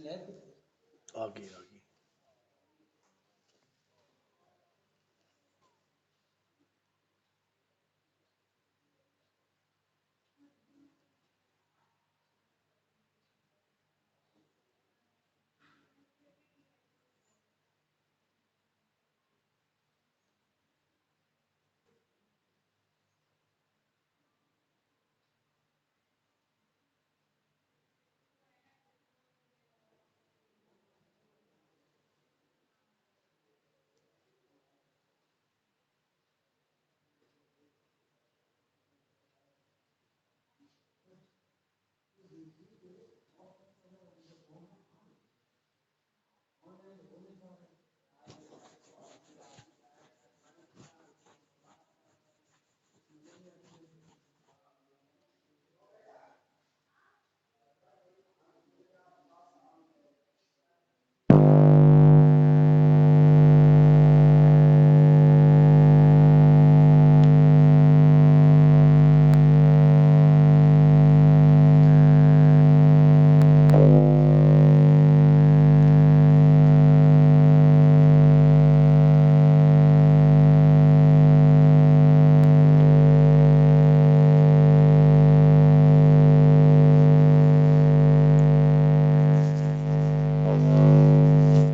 आगे आगे।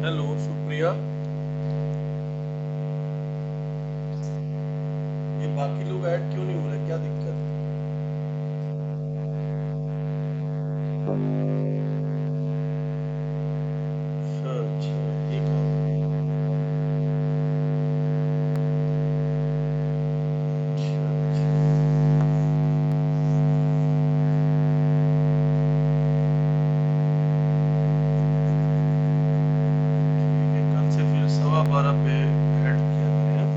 हेलो सुप्रिया, ये बाकी लोग ऐड क्यों नहीं हो रहे, क्या दिक्कत है? अच्छा अच्छा, ये काम। अच्छा अच्छा, ठीक है, कल से फिर 12:15 पे ऐड किया करें।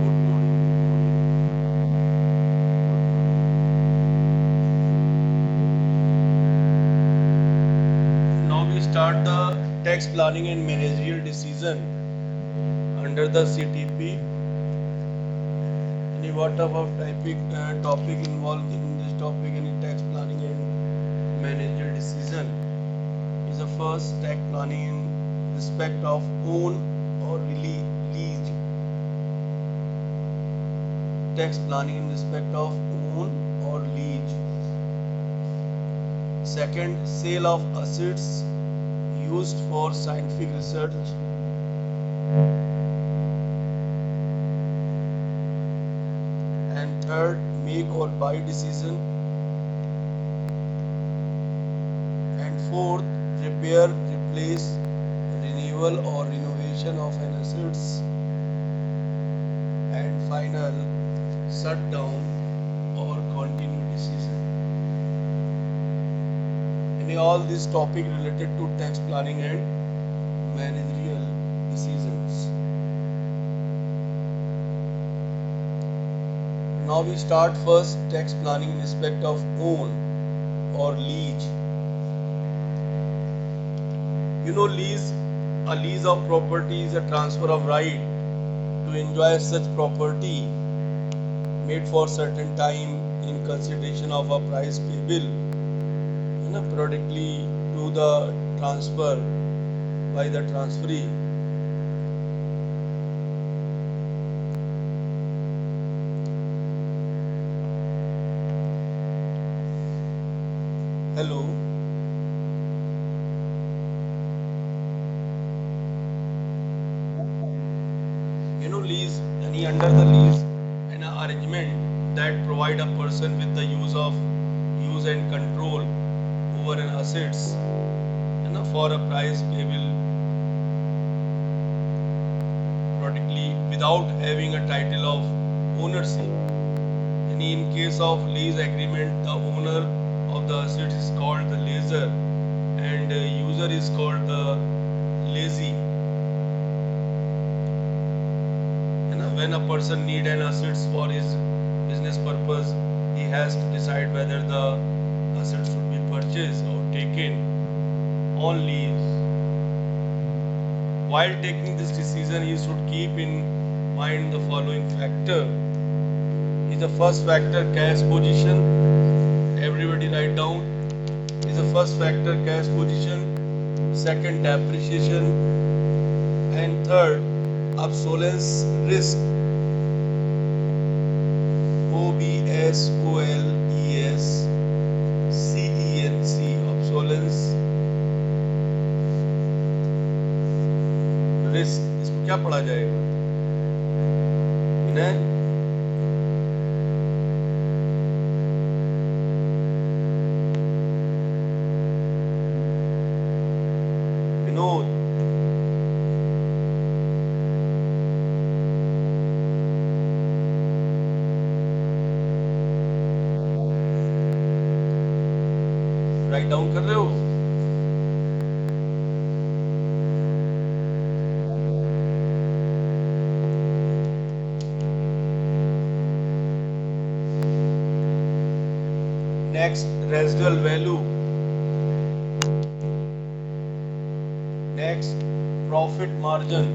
Good morning, good morning. Now we start the tax planning and managerial decision under the CTP. Any what about topic involved in this topic? Any tax planning and managerial decision is the first tax planning in respect of own or lease. Tax planning in respect of own or lease. Second, sale of assets used for scientific research. And third, make or buy decision. And fourth, repair, replace, renewal or renovation of an assets. And final, shut down or continue decision. And all this topic related to tax planning and managerial decisions. Now we start first tax planning in respect of own or lease. You know, a lease of property is a transfer of right to enjoy such property made for certain time in consideration of a price payable, periodically to the transfer by the transferee. Hello. You know, lease, any under the lease, an arrangement that provide a person with the use and control over an assets, for a price payable periodically without having a title of ownership. And in case of lease agreement, the owner of the assets is called the leaser and user is called the lessee. When a person need an assets for his business purpose, he has to decide whether the assets should be purchased or taken. on lease. While taking this decision, you should keep in mind the following factor. Is the first factor cash position? Everybody write down. Is the first factor cash position, second depreciation, and third obsolescence risk. obsolescence, obsolescence risk. इसको क्या पढ़ा जाएगा इन्हें? Vinod, right down कर रहे हो? Next, residual value. Next, profit margin.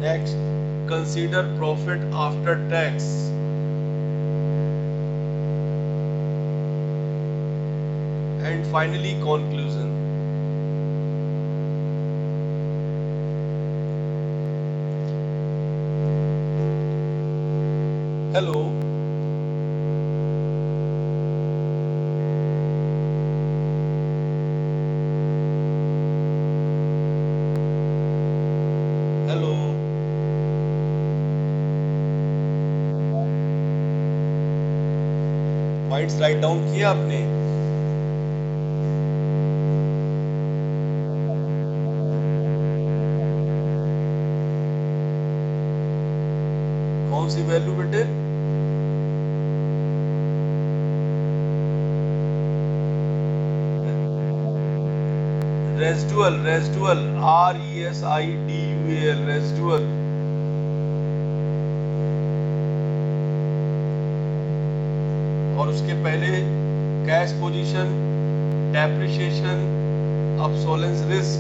Next, consider profit after tax. And finally, conclusion. Hello. Hello. Points write down किया आपने? कौन सी वैल्यू बेटे? Residual, residual, RESIDUAL, residual. और उसके पहले cash position, depreciation, obsolescence risk.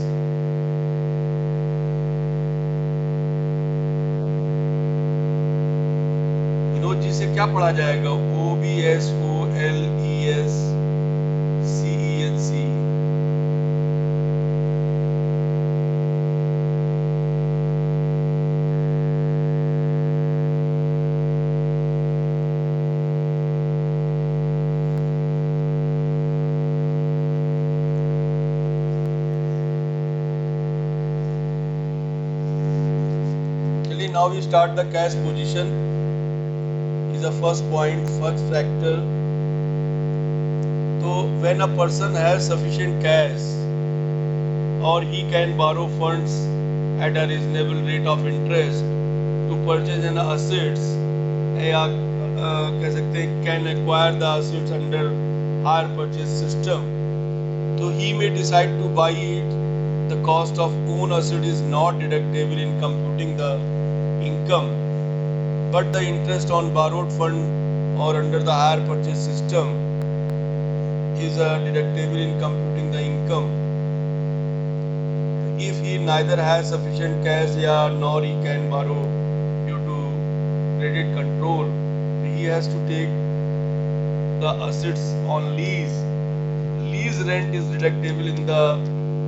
Vinod ji से क्या पढ़ा जाएगा? OBSOLESCENC. Now we start the cash position. Is the first point, first factor. So when a person has sufficient cash or he can borrow funds at a reasonable rate of interest to purchase an assets, या कह सकते हैं can acquire the assets under hire purchase system, so he may decide to buy it. The cost of own asset is not deductible in computing the income, but the interest on borrowed fund or under the hire purchase system is deductible in computing the income. If he neither has sufficient cash nor he can borrow due to credit control, he has to take the assets on lease. Lease rent is deductible in the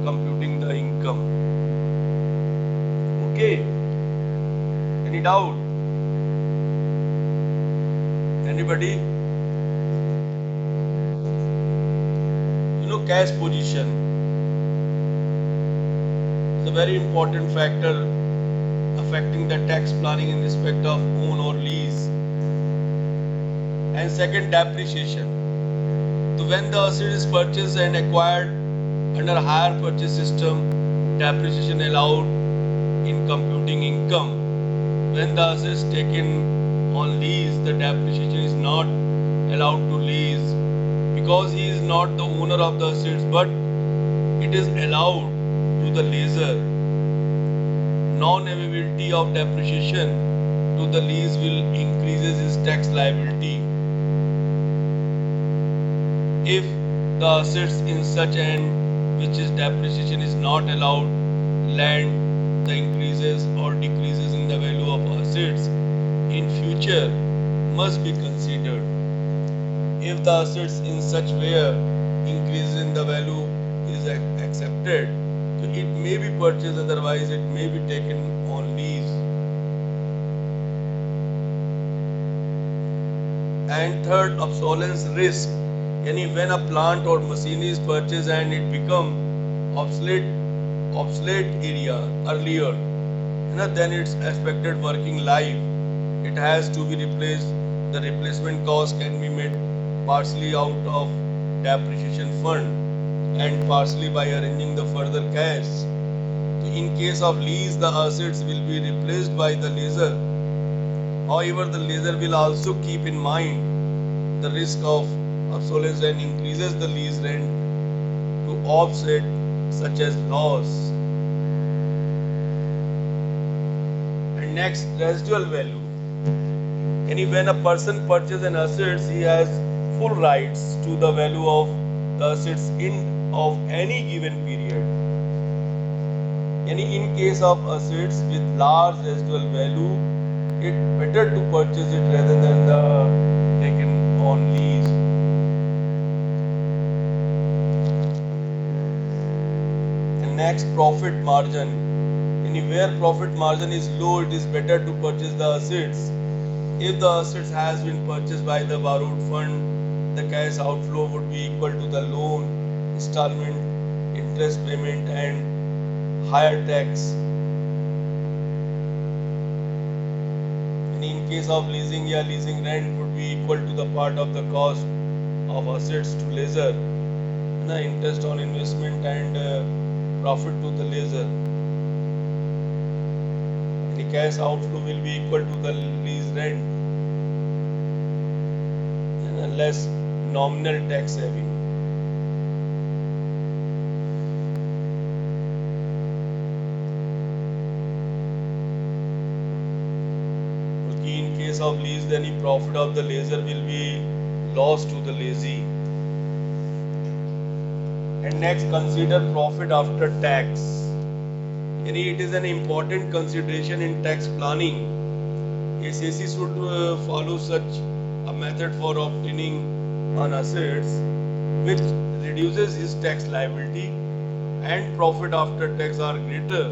computing the income. Okay. Any doubt? Anybody? Cash position is a very important factor affecting the tax planning in respect of own or lease. And second, depreciation. So when the asset is purchased and acquired under hire purchase system, depreciation allowed in computing income. When the asset is taken on lease, the depreciation is not allowed to lease because he is not the owner of the assets, but it is allowed to the leaser. Non-availability of depreciation to the lease will increases his tax liability. If the assets in such an which is depreciation is not allowed, land the increases or decreases in the value of assets in future must be considered. If the assets in such where increase in the value is accepted, so it may be purchased, otherwise it may be taken on lease. And third, obsolescence risk. Yani when a plant or machine is purchased and it become obsolete area earlier, than its expected working life, it has to be replaced. The replacement cost can be made partially out of depreciation fund and partially by arranging the further cash. So in case of lease, the assets will be replaced by the lessor. However, the lessor will also keep in mind the risk of obsolescence and increases the lease rent to offset such as loss. And next, residual value. When a person purchases an asset, he has full rights to the value of the assets in of any given period. In case of assets with large residual value, it's better to purchase it rather than the taken on lease. And next, profit margin. Where profit margin is low, it is better to purchase the assets. If the assets has been purchased by the borrowed fund, the cash outflow would be equal to the loan, installment, interest payment and higher tax. And in case of leasing, leasing rent would be equal to the part of the cost of assets to lessor, the interest on investment and profit to the lessor. The cash outflow will be equal to the lease rent and less nominal tax saving. In case of lease, then the profit of the lessor will be lost to the lessee. And next, consider profit after tax. It is an important consideration in tax planning. SAC should follow such a method for obtaining on assets which reduces his tax liability and profit after tax are greater.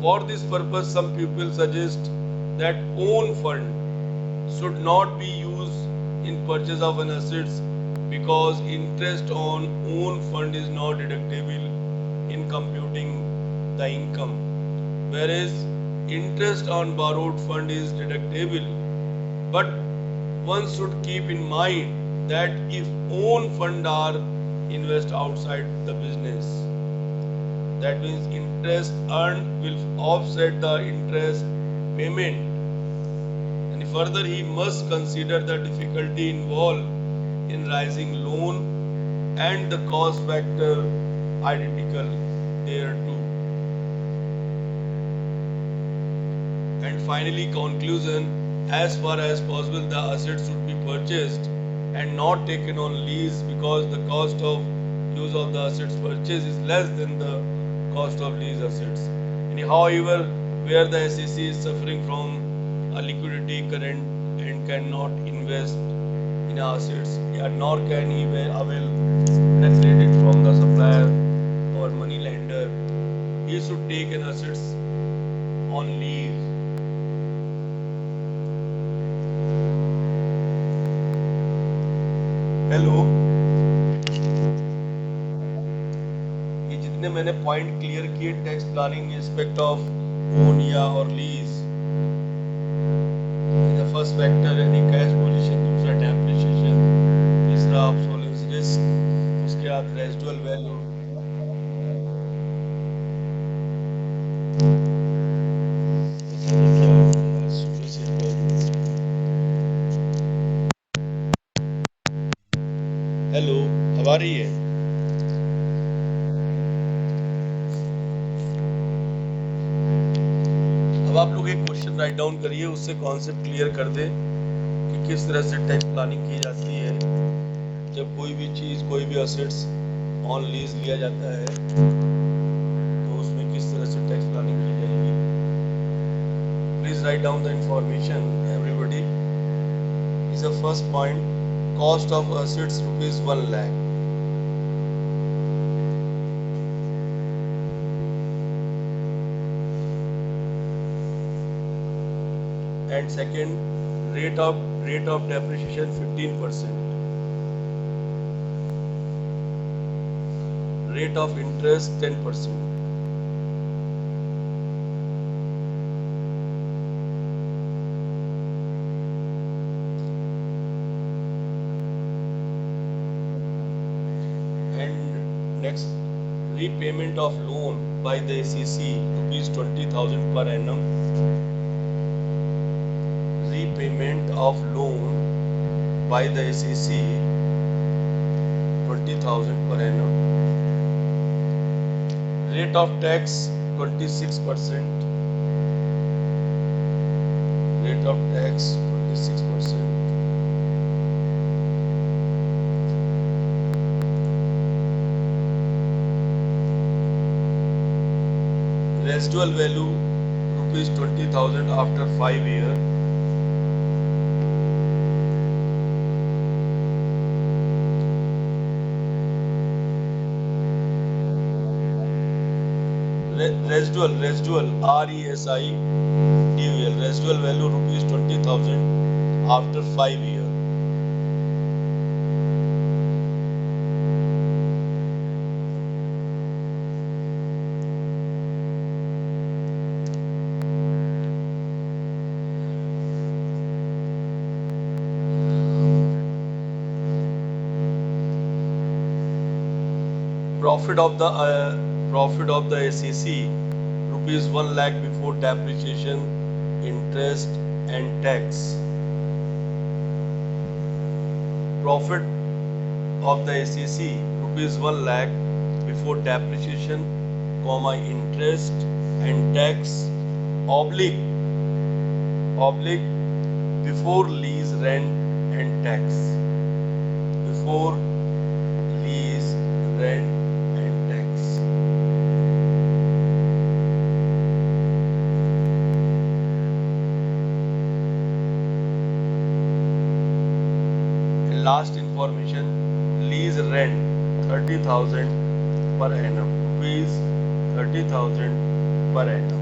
For this purpose, some people suggest that own fund should not be used in purchase of an assets because interest on own fund is not deductible in computing the income, whereas interest on borrowed fund is deductible. But one should keep in mind that if own fund are invest outside the business, that means interest earned will offset the interest payment. And further, he must consider the difficulty involved in raising loan and the cost factor identical thereto. And finally, conclusion, as far as possible, the assets should be purchased and not taken on lease because the cost of use of the assets purchased is less than the cost of lease assets. And however, where the SEC is suffering from a liquidity current and cannot invest in assets, nor can he avail the credit from the supplier or money lender, he should take an assets on lease. Hello, ये जितने मैंने point clear किए tax planning aspect of own या और lease, the first factor यानी cash position, दूसरा depreciation, तीसरा obsolescence risk, उसके बाद रेजिडुअल वैल्यू। हेलो, अब आ रही है? अब आप लोग एक क्वेश्चन राइट डाउन करिए, उससे कॉन्सेप्ट क्लियर कर दे कि किस तरह से टैक्स प्लानिंग की जाती है। जब कोई भी चीज, कोई भी असेट्स ऑन लीज लिया जाता है तो उसमें किस तरह से टैक्स प्लानिंग की जाएगी. Please right down the information everybody. Is the first point, cost of assets rupees 1 lakh. And second, rate of depreciation 15%. Rate of interest 10%. And next, repayment of loan by the SEC rupees 20,000 per annum. Repayment of loan by the SEC 20,000 per annum. Rate of tax 26%. Rate of tax 26%. Residual value rupees 20,000 after 5 years. Residual RESIDUAL residual value rupees 20,000 after 5 years. Profit of the SEC rupees 1 lakh before depreciation, interest and tax. Profit of the SEC rupees 1 lakh before depreciation, interest and tax, oblique before lease, rent and tax. Before lease, rent and tax. And last information, lease rent 30,000 per annum. Rupees 30,000 per annum.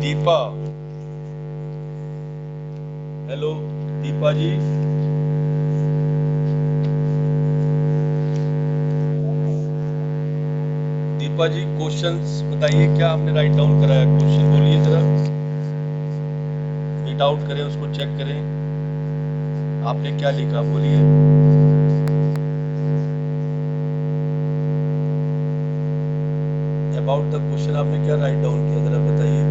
Deepa, hello Deepa ji. Deepa ji, questions बताइए, क्या आपने write down कराया? Question बोलिए जरा, read out करें, उसको check करें. आपने क्या लिखा, बोलिए. अबाउट द क्वेश्चन आपने क्या राइट डाउन किया, जरा बताइए.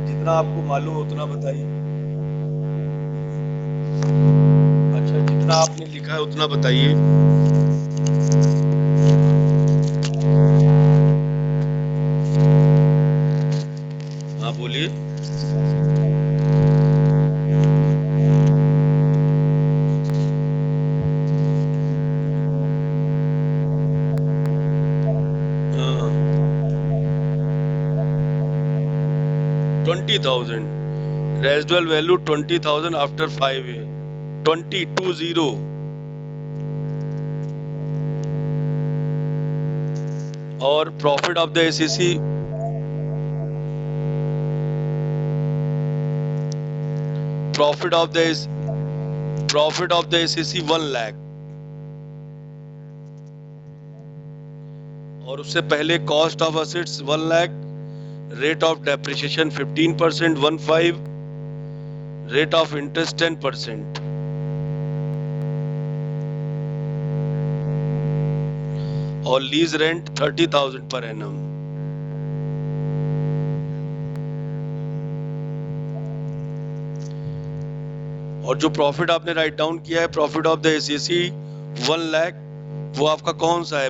जितना आपको मालूम है उतना बताइए. अच्छा, जितना आपने लिखा है उतना बताइए. हाँ बोलिए. हाँ, 20,000. Residual value 20,000 after 5 years. 20. और profit of the SEC profit of the SEC 1 lakh. और उससे पहले cost of assets 1 lakh. Rate of depreciation 15%, 15. Rate of interest 10%. और लीज रेंट 30,000 पर एनम. और जो प्रॉफिट आपने राइट डाउन किया है, profit of the SEC 1 lakh वो आपका कौन सा है?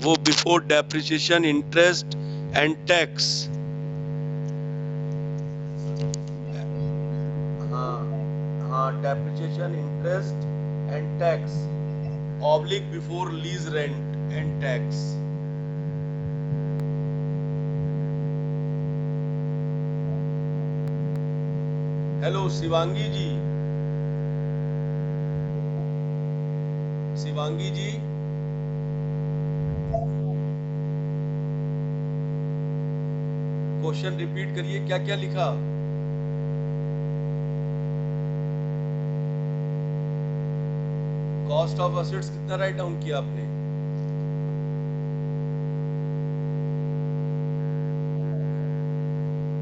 वो before depreciation, interest and tax. हाँ हाँ, depreciation, interest and tax oblique before lease rent and tax. Hello Shivangi ji, Shivangi ji, question repeat करिए, क्या क्या लिखा? कॉस्ट ऑफ एसेट्स कितना राइट डाउन किया आपने?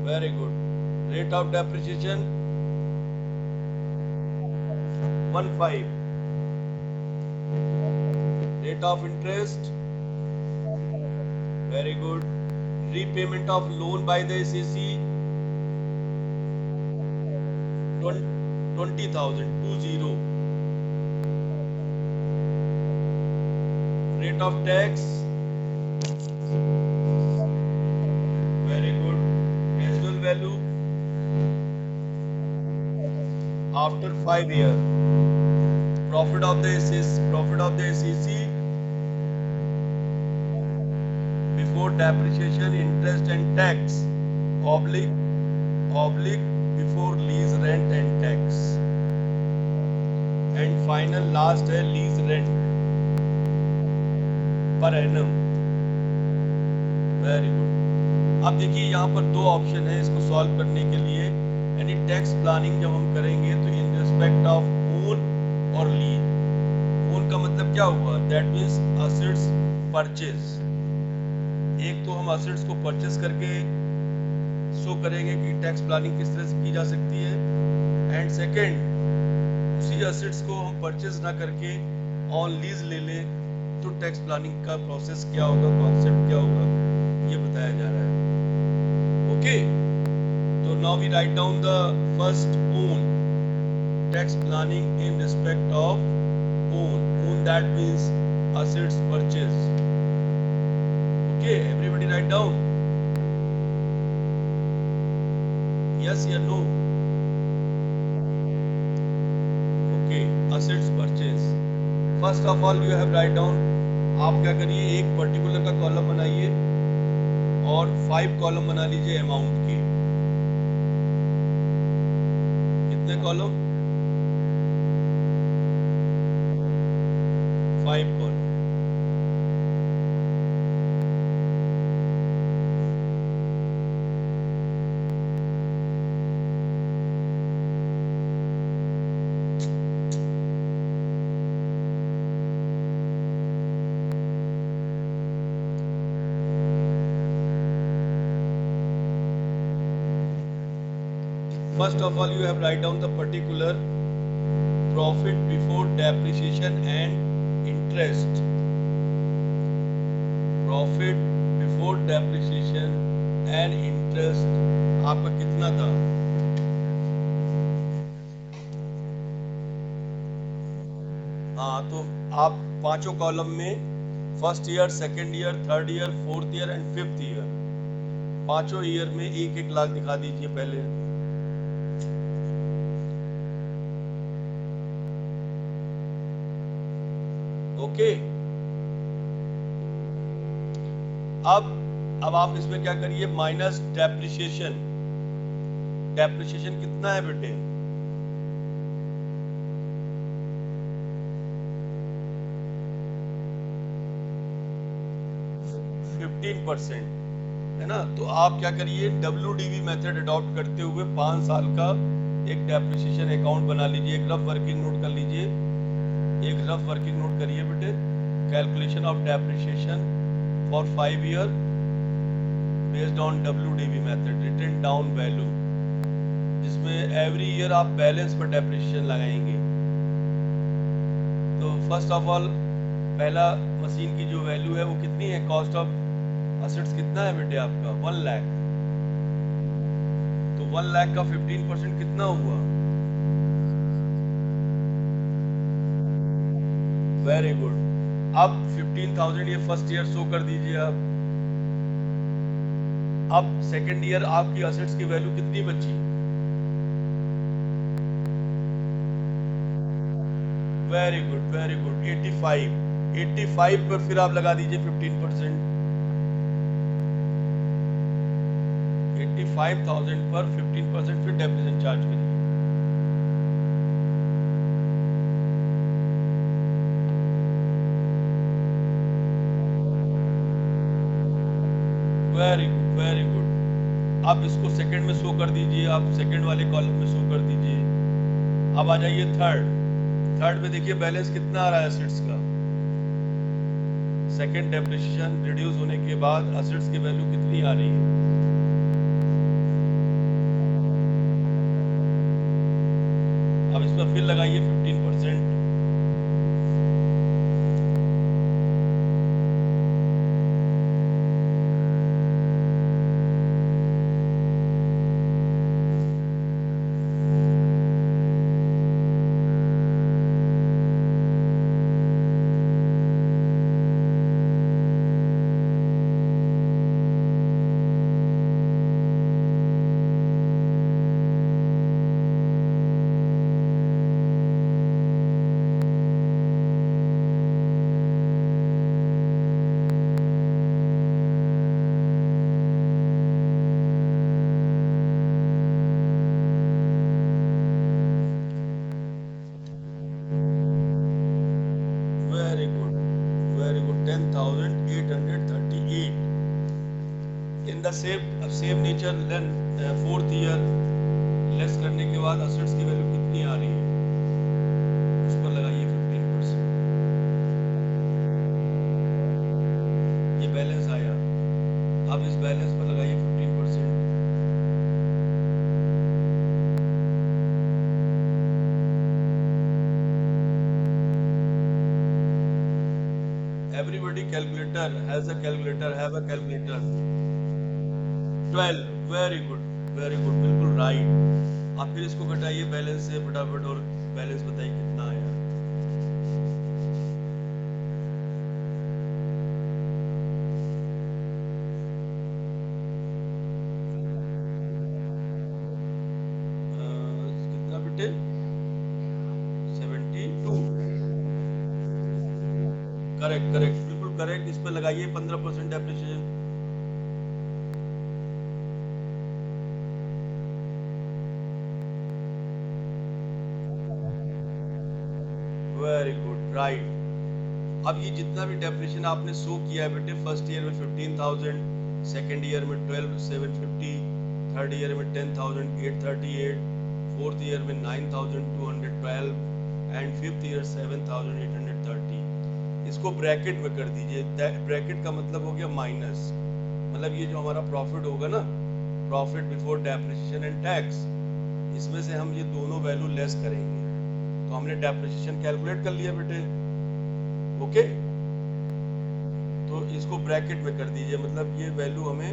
Very good. Rate of depreciation 15। Rate of interest, very good. Repayment of loan by the SAC 20,000, 20। Rate of tax, very good. Residual value after 5 years. Profit of the SEC before depreciation, interest and tax oblique before lease rent and tax. And final last है lease rent per annum. Very good. अब देखिए यहाँ पर दो option है इसको solve करने के लिए। यानी टैक्स प्लानिंग जब हम करेंगे तो इन रिस्पेक्ट ऑफ ओन और लीज। ओन का मतलब क्या हुआ? That means assets purchase. एक तो हम असेट्स को परचेज करके शो करेंगे कि टैक्स प्लानिंग किस तरह से की जा सकती है। एंड सेकेंड, उसी असेट्स को हम परचेज ना करके ऑन लीज ले लें तो टैक्स प्लानिंग का प्रोसेस क्या होगा, कॉन्सेप्ट क्या होगा, ये बताया जा रहा है। ओके, तो now we write down the first own. Tax planning in respect of own. Own that means assets purchase. Okay, everybody write down, yes या no? Okay, assets purchase. First of all you have write down. आप क्या करिए, एक particular का column बनाइए और 5 column बना लीजिए अमाउंट के। कितने column? 5 column. First of all, you have write down the particular profit before depreciation and interest. Profit before depreciation and interest आपका कितना था? हाँ, तो आप पांचों कॉलम में first year, second year, third year, fourth year and fifth year, पांचों year में 1-1 लाख दिखा दीजिए पहले। ओके, अब आप इसमें क्या करिए, माइनस डेप्रिसिएशन। डेप्रिसिएशन कितना है बेटे? 15% है ना। तो आप क्या करिए, WDV मेथड अडॉप्ट करते हुए 5 साल का एक डेप्रिसिएशन अकाउंट बना लीजिए। एक रफ वर्किंग नोट कर लीजिए, एक रफ वर्किंग नोट करिए बेटे। Calculation of depreciation for 5 year based on WDV method, written down value, जिसमें एवरी ईयर आप बैलेंस पर डेप्रिसिएशन लगाएंगे। तो फर्स्ट ऑफ ऑल पहला मशीन की जो वैल्यू है वो कितनी है? कॉस्ट ऑफ असेट्स कितना है बेटे आपका? 1 लाख। तो 1 लाख का 15% कितना हुआ? वेरी गुड, अब 15,000 ये फर्स्ट ईयर शो कर दीजिए आप। अब सेकेंड ईयर आपकी असेट्स की वैल्यू कितनी बची? Very good very good, 85। 85 पर फिर आप लगा दीजिए 15%। 85,000 पर 15% फिर डेप्रिसिएशन चार्ज करिए। Very good very good. आप इसको सेकंड में शो कर दीजिए, आप सेकंड वाले कॉलम में शो कर दीजिए। अब आ जाइए थर्ड। थर्ड में देखिए बैलेंस कितना आ रहा है एसेट्स का। सेकंड डेप्रिसिएशन रिड्यूस होने के बाद एसेट्स की वैल्यू कितनी आ रही है? अब इस पर फिर लगाइए 15%। Very good very good, 10,838। In the same nature then fourth year less करने के बाद एसेट्स की वैल्यू कितनी आ रही है? उस पर लगाइए 15%। ये बैलेंस आया, अब इस बैलेंस पर लगाइए 15%। Everybody calculator has a calculator, have a calculator। 12, very good very good, बिल्कुल राइट। आप फिर इसको घटाइए बैलेंस से फटाफट और बैलेंस बताइए कितना आया। कितना बेटे? 72। करेक्ट करेक्ट, बिल्कुल करेक्ट। इस पर लगाइए 15% डेप्रिसिएशन। Very good right. अब ये जितना भी डेप्रिसिएशन आपने शो किया है बेटे, फर्स्ट ईयर में 15,000, सेकेंड ईयर में 12,750, थर्ड ईयर में 10,838, फोर्थ ईयर में 9,212 एंड फिफ्थ ईयर 7,830। इसको ब्रैकेट में कर दीजिए। ब्रैकेट का मतलब हो गया माइनस, मतलब ये जो हमारा प्रॉफिट होगा ना, profit before depreciation and tax, इसमें से हम ये दोनों वैल्यू लेस करेंगे। तो हमने डेप्रिसिएशन कैलकुलेट कर लिया बेटे, ओके। तो इसको ब्रैकेट में कर दीजिए, मतलब ये वैल्यू हमें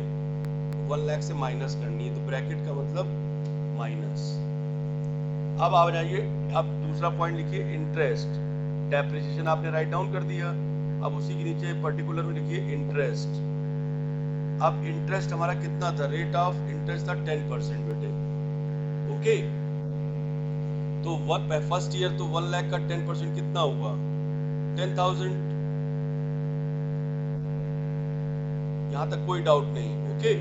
1 लाख से माइनस करनी है, तो ब्रैकेट का मतलब माइनस। अब आ जाइए, अब दूसरा पॉइंट लिखिए, इंटरेस्ट। डेप्रिसिएशन आपने राइट डाउन कर दिया, अब उसी के नीचे पर्टिकुलर में लिखिए इंटरेस्ट। अब इंटरेस्ट हमारा कितना था? रेट ऑफ इंटरेस्ट था 10% बेटे, ओके। तो फर्स्ट ईयर तो 1 लाख का 10% कितना हुआ? 10,000। यहां तक कोई डाउट नहीं, ओके।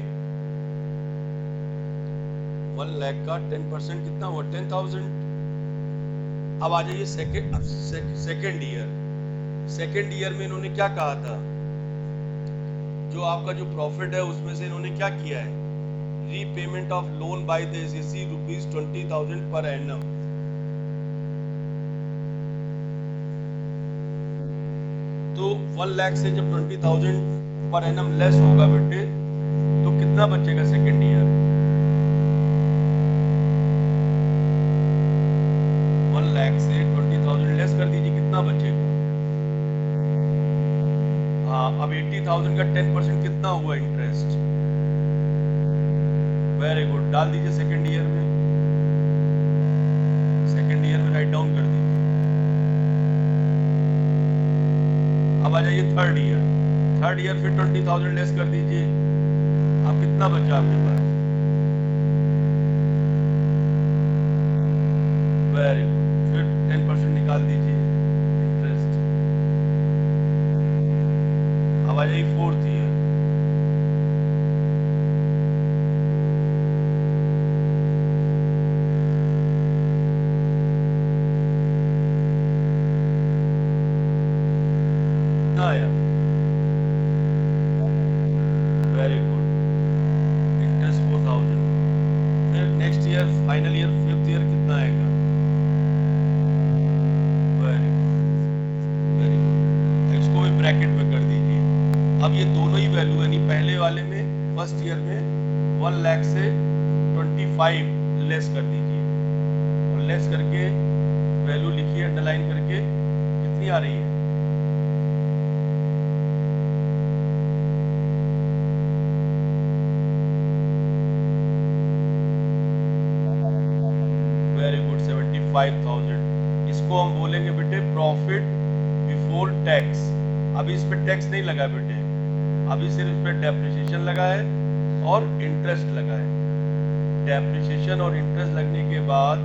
1 लाख का 10% कितना हुआ? 10,000। अब आ जाइए सेकेंड ईयर। सेकेंड ईयर में इन्होंने क्या कहा था? जो आपका जो प्रॉफिट है उसमें से इन्होंने क्या किया है? Repayment of loan by the SEC ₹20,000 per annum. तो 1 लाख से जब 20,000 पर एनम लेस होगा बेटे, तो कितना बचेगा सेकेंड ईयर? 1 लाख से 20,000 लेस कर दीजिए, कितना बचेगा? हाँ, अब 80,000 का 10% कितना हुआ इंटरेस्ट? वेरी गुड, डाल दीजिए सेकेंड ईयर में। सेकेंड ईयर में राइट डाउन कर दीजिए। अब आ जाइए थर्ड ईयर। थर्ड ईयर फिर 20,000 लेस कर दीजिए। अब कितना बचा आपके पास? Very good. फिर 10% निकाल दीजिए इंटरेस्ट। अब आ जाइए फोर्थ ईयर। कितना आया? Very good. इंटरेस्ट 4,000। फिर next year final year fifth year कितना आएगा? Very good, very good. इसको भी ब्रैकेट में कर दीजिए। अब ये दोनों ही वैल्यू यानी पहले वाले में फर्स्ट ईयर में 1 लाख से 25 लेस कर दीजिए और लेस करके वैल्यू लिखिए अंडरलाइन करके। कितनी आ रही है? Very good, 75,000। इसको हम बोलेंगे बेटे प्रॉफिट बिफोर टैक्स। अभी इस पे टैक्स नहीं लगा बेटे, अभी सिर्फ इस पे डेप्रिसिएशन लगा है और इंटरेस्ट लगा है। डेप्रिसिएशन और इंटरेस्ट लगने के बाद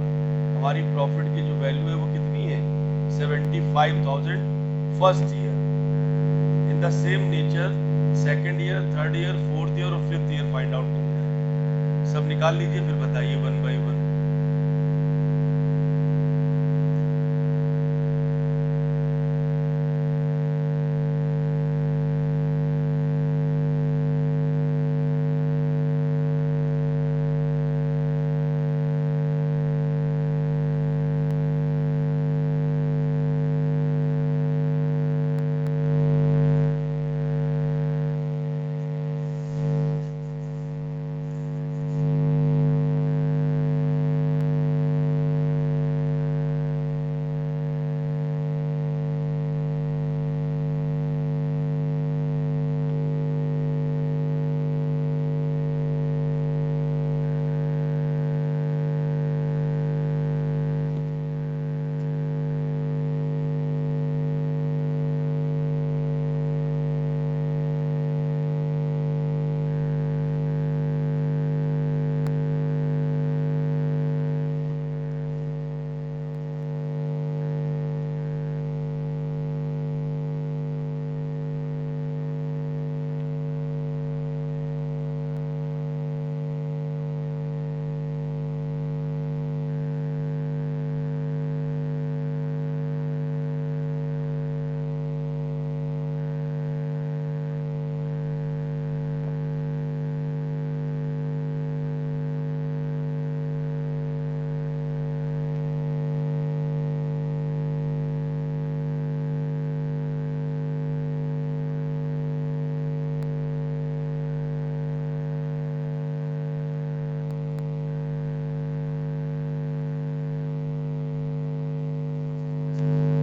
हमारी प्रॉफिट की जो वैल्यू है वो कितनी है? 75,000 first year. In the same nature second year, third year, fourth year और फिफ्थ ईयर फाइंड आउट करना है। सब निकाल लीजिए फिर बताइए वन बाई वन।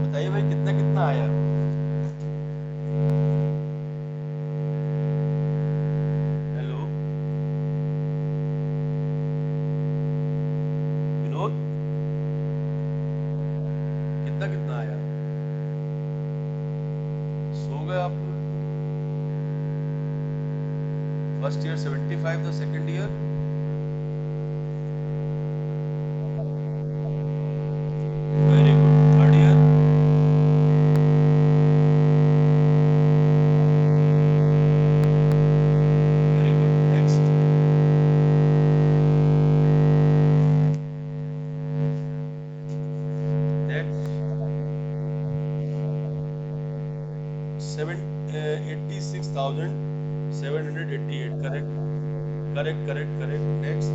बताइए भाई कितना कितना आया? हेलो विनोद, कितना कितना आया? सो गए आप? फर्स्ट ईयर 75 था, second year very good, third year very good. Next next 86,788। Correct correct correct correct. Next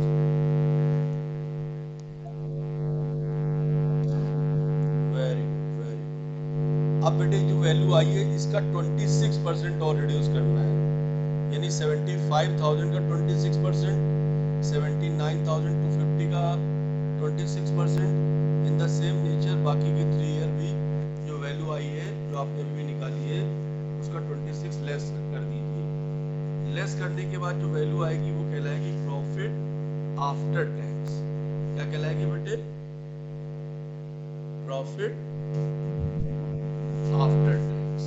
very good, very good. अब बेटे जो वैल्यू आई है इसका 26% और रिड्यूस करना है, यानी 75,000 का 26%, 79,250 का 26%। इन द सेम नेचर बाकी के 3 ईयर भी जो वैल्यू आई है जो आपने अभी निकाली है उसका 26 लेस कर दीजिए। लेस करने के बाद जो वैल्यू आएगी वो कहलाएगी प्रॉफिट आफ्टर टैक्स। क्या कहलाएगी बेटे? Profit after tax.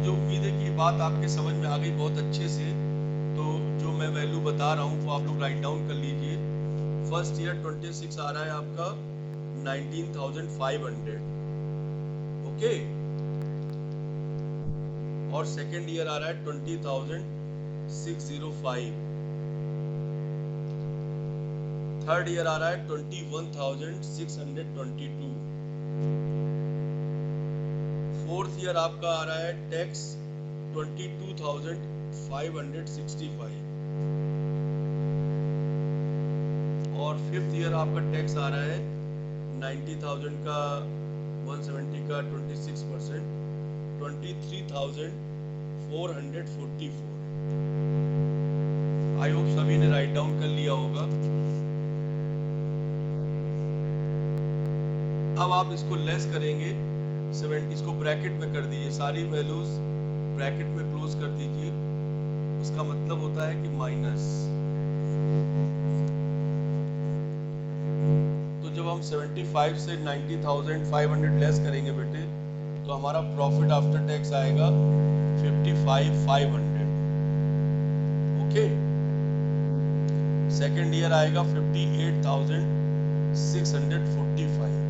मुझे उम्मीद है कि ये बात आपके समझ में आ गई बहुत अच्छे से। तो जो मैं वैल्यू बता रहा हूँ वो आप लोग राइट डाउन कर लीजिए। फर्स्ट ईयर 26 आ रहा है आपका 19,500, ओके। और सेकेंड ईयर आ रहा है 20,605। थर्ड ईयर आ रहा है 21,622। फोर्थ ईयर आपका आ रहा है टैक्स 22,565। और फिफ्थ ईयर आपका टैक्स आ रहा है 90,000 का 170 का 26%, 23,444। आई होप सभी ने राइट डाउन कर लिया होगा। अब आप इसको लेस करेंगे 70, इसको ब्रैकेट में कर दीजिए, सारी वैल्यूज ब्रैकेट में क्लोज कर दीजिए। उसका मतलब होता है कि माइनस। तो जब हम 75 से 90,500 लेस करेंगे बेटे, तो हमारा प्रॉफिट आफ्टर टैक्स आएगा 55,500, ओके। सेकेंड ईयर आएगा 58,645।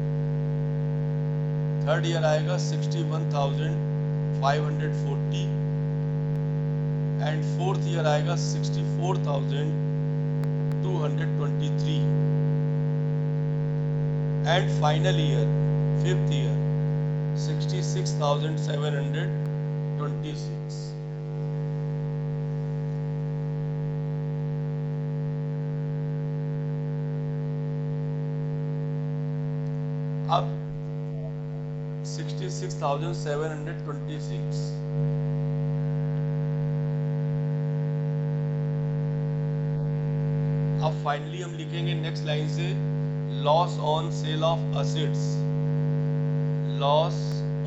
थर्ड ईयर आएगा 61,540 एंड फोर्थ ईयर आएगा 64,223 and final year fifth year 66,726। अब 66,726 अब फाइनली हम लिखेंगे नेक्स्ट लाइन से loss on sale of assets. Loss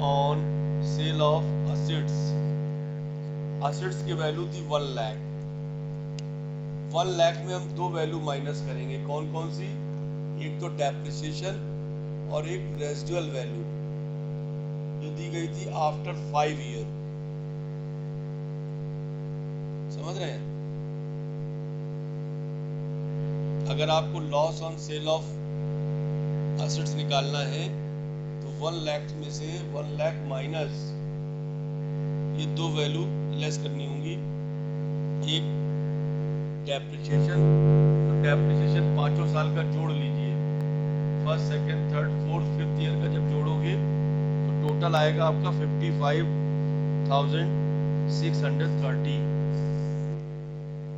on sale of assets, assets की वैल्यू थी 1 लाख। 1 लाख में हम दो वैल्यू माइनस करेंगे, कौन कौन सी? एक तो डेप्रिसिएशन और एक रेजिडुअल वैल्यू जो दी गई थी आफ्टर 5 ईयर। समझ रहे हैं? अगर आपको loss on sale of assets निकालना है तो 1 लाख में से 1 लाख माइनस ये दो वैल्यू लेस करनी होंगी। एक डेप्रिसिएशन, तो डेप्रिसिएशन 5 साल का जोड़ लीजिए, first second third fourth fifth year का जब जोड़ोगे तो टोटल आएगा आपका 55,630।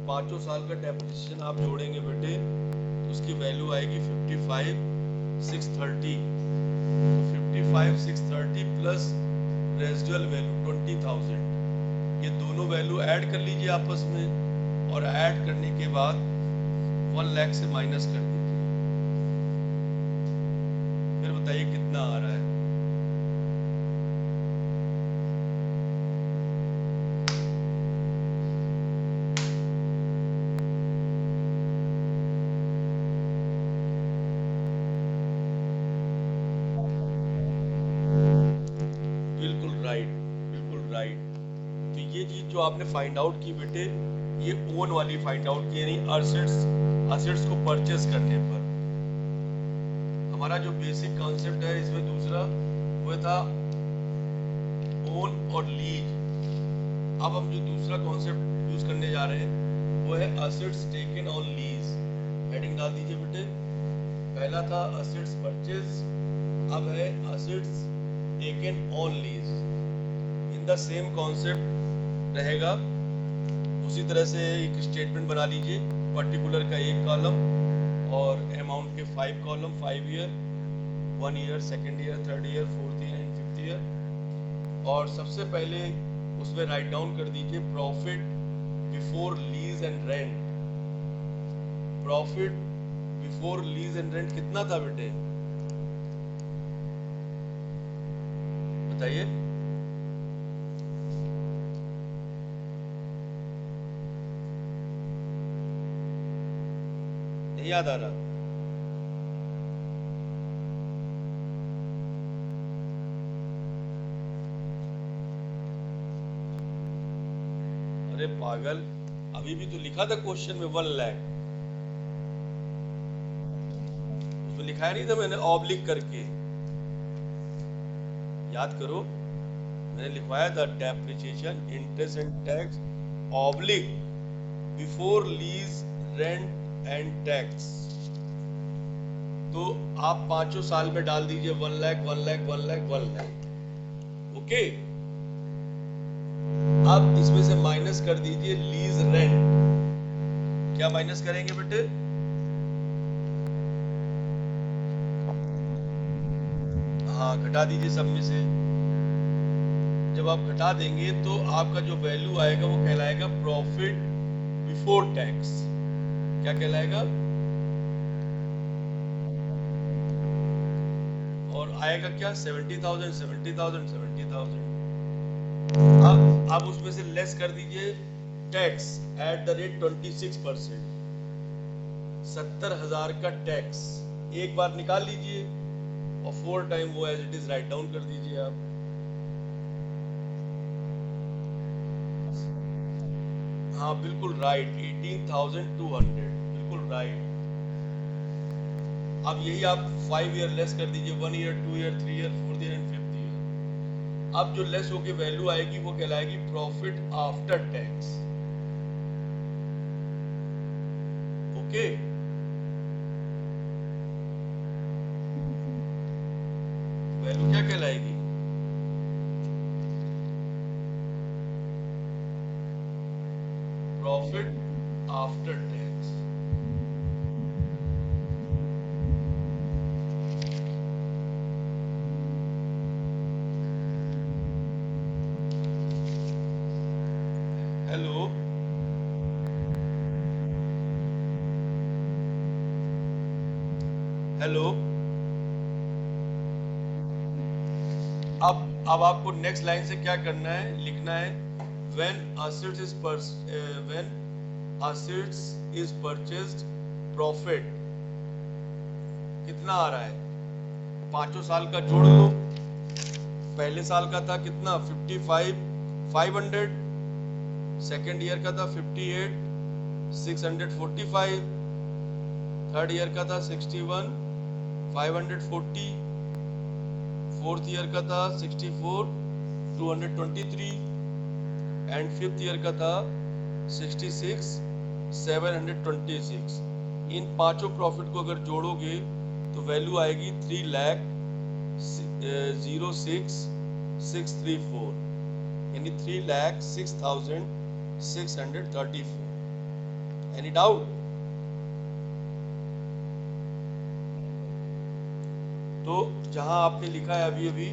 5 साल का डेप्रिसिएशन आप जोड़ेंगे बेटे तो उसकी वैल्यू आएगी 55,630। तो 55,630 प्लस रेजिडुअल वैल्यू 20,000, ये दोनों वैल्यू ऐड कर लीजिए आपस में, और ऐड करने के बाद 1 लाख से माइनस कर दीजिए। फिर बताइए कितना आ रहा है। बिल्कुल राइट। तो ये चीज जो आपने फाइंड आउट की बेटे, ये ओन वाली फाइंड आउट की, यानी असेट्स को परचेस करने पर। हमारा जो बेसिक कॉन्सेप्ट है इसमें दूसरा वो था ओन और लीज। अब हम जो दूसरा कॉन्सेप्ट यूज करने जा रहे हैं वो है assets taken on lease. Heading डाल दीजिए बेटे। पहला था असेट्स परचेज, अब है assets taken on lease. In the same concept रहेगा। उसी तरह से एक स्टेटमेंट बना लीजिए, पर्टिकुलर का एक कॉलम और अमाउंट के 5 column, 5 year, 1 year, second year, third year, fourth year and fifth year. और सबसे पहले उसमें राइट डाउन कर दीजिए profit before lease and rent. Profit before lease and rent कितना था बेटे, बताइए। नहीं याद आ रहा? अरे पागल, अभी भी तो लिखा था क्वेश्चन में 1 लाख, उसमें लिखाया नहीं था मैंने ऑब्लिक करके, याद करो, मैंने लिखवाया था depreciation interest and tax oblique before lease rent and tax. तो आप 5 साल में डाल दीजिए 1 लाख 1 लाख 1 लाख 1 लाख, ओके। अब इसमें से माइनस कर दीजिए लीज रेंट। क्या माइनस करेंगे बेटे? हाँ, घटा दीजिए सब में से। जब आप घटा देंगे तो आपका जो वैल्यू आएगा वो कहलाएगा प्रॉफिट बिफोर टैक्स। क्या कहलाएगा? और आएगा क्या? 70,000 70,000 70,000। अब उसमें से लेस कर दीजिए टैक्स एट द रेट 26%। 70,000 का टैक्स एक बार निकाल लीजिए और 4 टाइम वो as it is write down कर दीजिए आप। हाँ बिल्कुल राइट, 18,200, बिल्कुल राइट। अब यही आप 5 ईयर लेस कर दीजिए, 1 year 2 year 3 year 4 year and 5th year. अब जो लेस होके वैल्यू आएगी वो कहलाएगी profit after tax, okay. Value क्या कहलाएगी? Profit after tax. Hello, hello. अब आपको नेक्स्ट लाइन से क्या करना है, लिखना है when assets is purchased profit कितना आ रहा है? 5 साल का जोड़ लो। पहले साल का था कितना? 55,500, सेकेंड ईयर का था 58,645, थर्ड ईयर का था 61,540, फोर्थ ईयर का था 64,223 एंड फिफ्थ ईयर का था 66,726। इन पांचों प्रॉफिट को अगर जोड़ोगे तो वैल्यू आएगी 3,06,634, यानी 3,06,634। Any doubt? तो जहां आपने लिखा है अभी अभी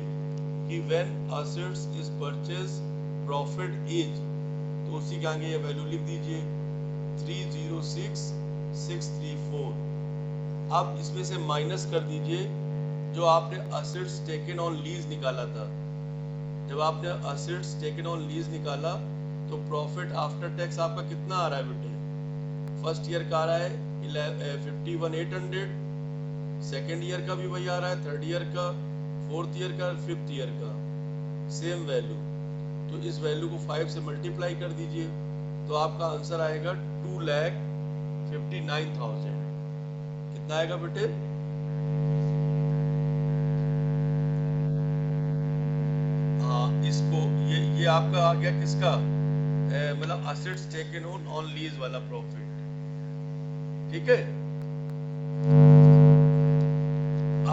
कि when assets is purchased profit is, तो उसी के आगे ये वैल्यू लिख दीजिए 306,634। अब इसमें से माइनस कर दीजिए जो आपने असेट्स टेकन ऑन लीज निकाला था। जब आपने असेट्स टेकन ऑन लीज निकाला तो प्रॉफिट आफ्टर टैक्स आपका कितना आ रहा है बेटे? फर्स्ट ईयर का आ रहा है 51,800, सेकेंड ईयर का भी वही आ रहा है, थर्ड ईयर का, फोर्थ ईयर का, फिफ्थ ईयर का सेम वैल्यू। तो इस वैल्यू को 5 से मल्टीप्लाई कर दीजिए तो आपका आंसर आएगा 2,59,000। कितना आएगा बेटे? हाँ, इसको ये आपका आ गया किसका? मतलब असेट्स टेकन ऑन लीज वाला प्रॉफिट, ठीक है।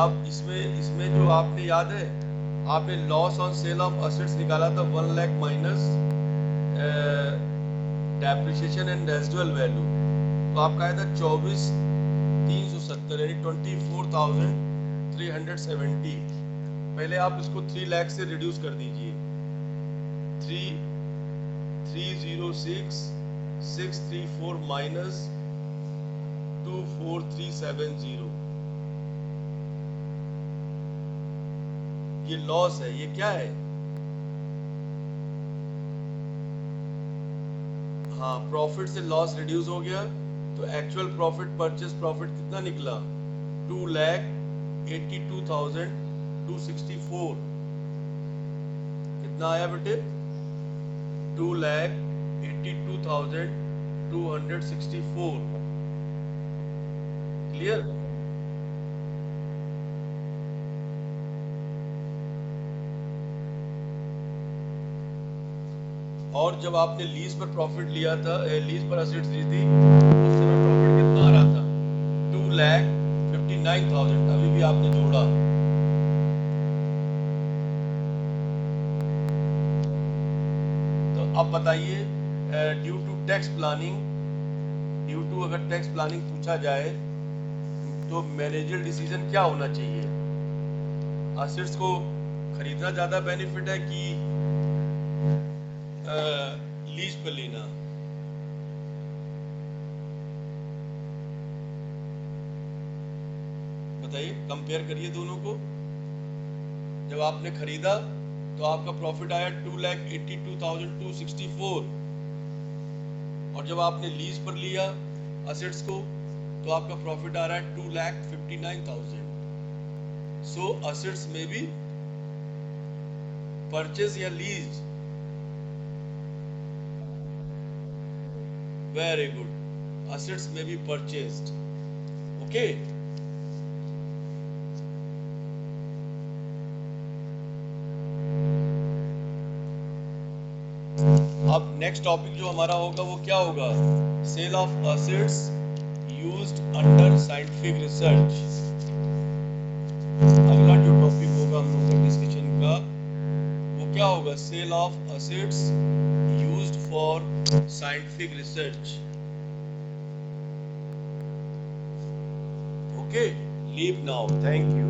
अब इसमें जो आपने याद है, आपने loss on sale of assets निकाला था 1 lakh minus depreciation and residual value, तो आपका आया था 24,370, यानी 24,370। पहले आप इसको 3 लाख से रिड्यूस कर दीजिए, 306,634 माइनस 24,370। ये लॉस है, ये क्या है? हाँ, प्रॉफिट से लॉस रिड्यूस हो गया तो एक्चुअल प्रॉफिट, परचेस प्रॉफिट कितना निकला? 2,82,264। कितना आया बेटे? 2,82,264। 82,264. क्लियर? और जब आपने लीज पर प्रॉफिट लिया था, लीज पर असेट्स ली थी, उस समय प्रॉफिट कितना आ रहा था? 2,59,000. अभी भी आपने जोड़ा. तो अब बताइए, ड्यू टू टैक्स प्लानिंग, अगर टैक्स प्लानिंग पूछा जाए तो मैनेजर डिसीजन क्या होना चाहिए? असेट्स को खरीदना ज्यादा बेनिफिट है कि लीज पर लेना? बताइए, कंपेयर करिए दोनों को. जब आपने खरीदा तो आपका प्रॉफिट आया 2,82,264, और जब आपने लीज पर लिया असेट्स को तो आपका प्रॉफिट आ रहा है 2,59,000. सो असेट्स में भी परचेज या लीज? Very good. असेट्स में भी परचेज्ड. ओके. अब नेक्स्ट टॉपिक जो हमारा होगा वो क्या होगा? Sale of assets used under scientific research. अगला जो टॉपिक होगा हम लोग का डिस्कशन का वो क्या होगा? Sale of assets used for scientific research. Okay, leave now. Thank you.